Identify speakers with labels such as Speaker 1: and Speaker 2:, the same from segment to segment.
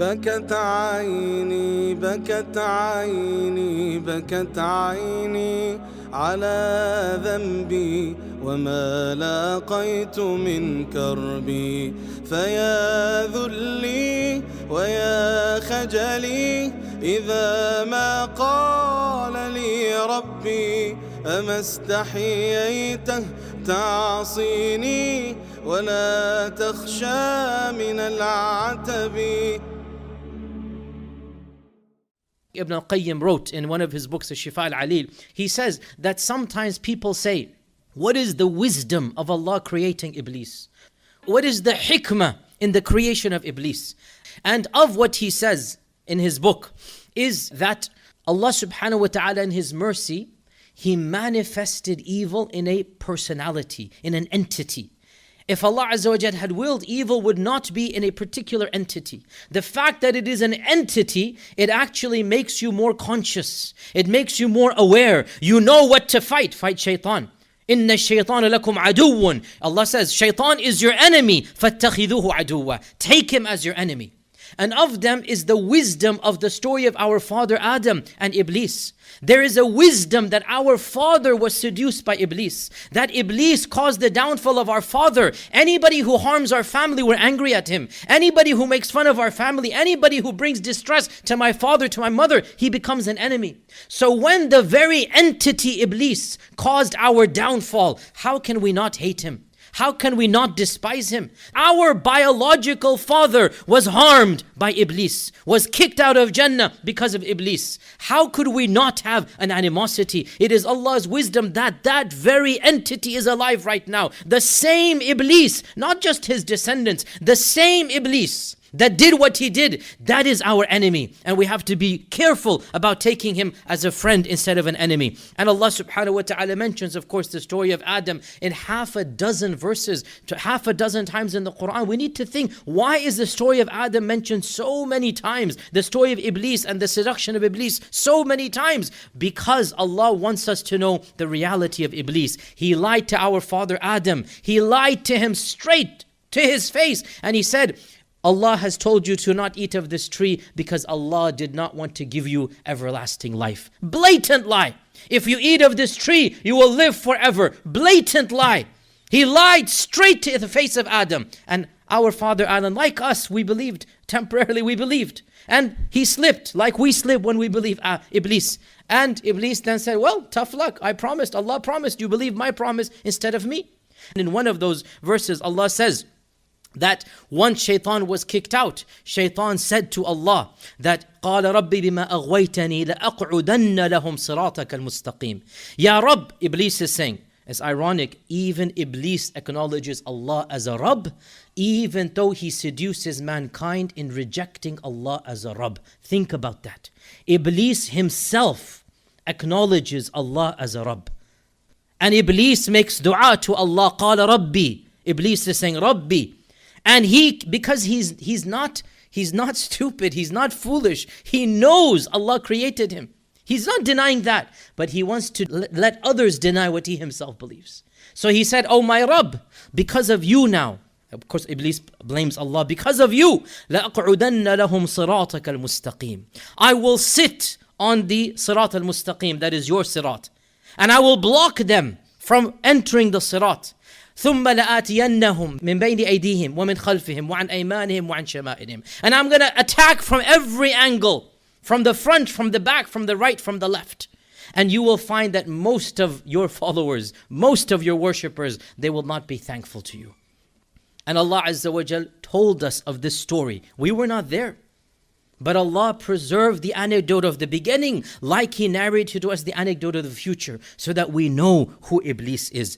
Speaker 1: بكت عيني بكت عيني بكت عيني على ذنبي وما لاقيت من كربي فيا ذلي ويا خجلي إذا ما قال لي ربي أما استحييت تعصيني ولا تخشى من العتب.
Speaker 2: Ibn al-Qayyim wrote in one of his books, Shifa al-Alil, he says that sometimes people say, what is the wisdom of Allah creating Iblis? What is the hikmah in the creation of Iblis? And of what he says in his book is that Allah subhanahu wa ta'ala in His mercy, He manifested evil in a personality, in an entity. If Allah Azza wa Jal had willed, evil would not be in a particular entity. The fact that it is an entity, it actually makes you more conscious. It makes you more aware. You know what to fight. Fight Shaytan. Inna Shaytan lakum aduwwun. Allah says, Shaytan is your enemy. فَاتَّخِذُوهُ عَدُوًّا. Take him as your enemy. And of them is the wisdom of the story of our father Adam and Iblis. There is a wisdom that our father was seduced by Iblis. That Iblis caused the downfall of our father. Anybody who harms our family, we're angry at him. Anybody who makes fun of our family, anybody who brings distress to my father, to my mother, he becomes an enemy. So when the very entity Iblis caused our downfall, how can we not hate him? How can we not despise him? Our biological father was harmed by Iblis, was kicked out of Jannah because of Iblis. How could we not have an animosity? It is Allah's wisdom that that very entity is alive right now. The same Iblis, not just his descendants, the same Iblis that did what he did, that is our enemy. And we have to be careful about taking him as a friend instead of an enemy. And Allah subhanahu wa ta'ala mentions, of course, the story of Adam in half a dozen verses, to half a dozen times in the Quran. We need to think, why is the story of Adam mentioned so many times? The story of Iblis and the seduction of Iblis so many times? Because Allah wants us to know the reality of Iblis. He lied to our father Adam. He lied to him straight to his face. And he said, Allah has told you to not eat of this tree because Allah did not want to give you everlasting life. Blatant lie. If you eat of this tree, you will live forever. Blatant lie. He lied straight to the face of Adam. And our father Adam, like us, we believed. Temporarily we believed. And he slipped like we slip when we believe Iblis. And Iblis then said, well, tough luck. I promised, Allah promised, you believe my promise instead of me. And in one of those verses, Allah says, that once Shaytan was kicked out, Shaytan said to Allah that قال ربي بما أغويتني لأقعدن لهم صراطك المستقيم. Ya Rabb, Iblis is saying, it's ironic, even Iblis acknowledges Allah as a Rabb, even though he seduces mankind in rejecting Allah as a Rabb. Think about that. Iblis himself acknowledges Allah as a Rabb. And Iblis makes dua to Allah, قال ربي. Iblis is saying, Rabbi. And because he's not stupid, he's not foolish. He knows Allah created him. He's not denying that, but he wants to let others deny what he himself believes. So he said, oh my Rabb, because of you now. Of course, Iblis blames Allah. Because of you, لَأَقْعُدَنَّ لَهُمْ صِرَاطَكَ الْمُسْتَقِيمِ. I will sit on the sirat al-mustaqim, that is your sirat. And I will block them from entering the sirat. ثُمَّ لَآتِيَنَّهُمْ مِنْ بَيْنِ أَيْدِيهِمْ وَمِنْ خَلْفِهِمْ وَعَنْ أَيْمَانِهِمْ وَعَنْ شَمَائِلِهِمْ. And I'm going to attack from every angle, from the front, from the back, from the right, from the left. And you will find that most of your followers, most of your worshippers, they will not be thankful to you. And Allah Azza wa Jal told us of this story. We were not there. But Allah preserved the anecdote of the beginning, like He narrated to us the anecdote of the future, so that we know who Iblis is.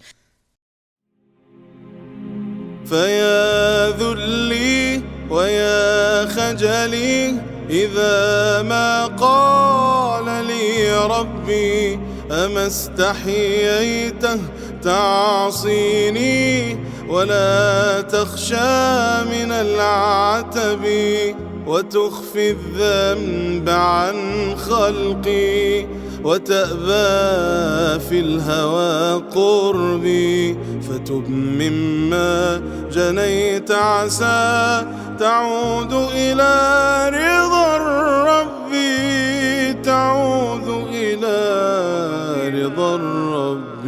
Speaker 1: فيا ذلي ويا خجلي إذا ما قال لي ربي أما استحييت تعصيني ولا تخشى من العتب وتخفي الذنب عن خلقي وتأبى في الهوى قربي فتب مما جنيت عسى تعود إلى رضا الرب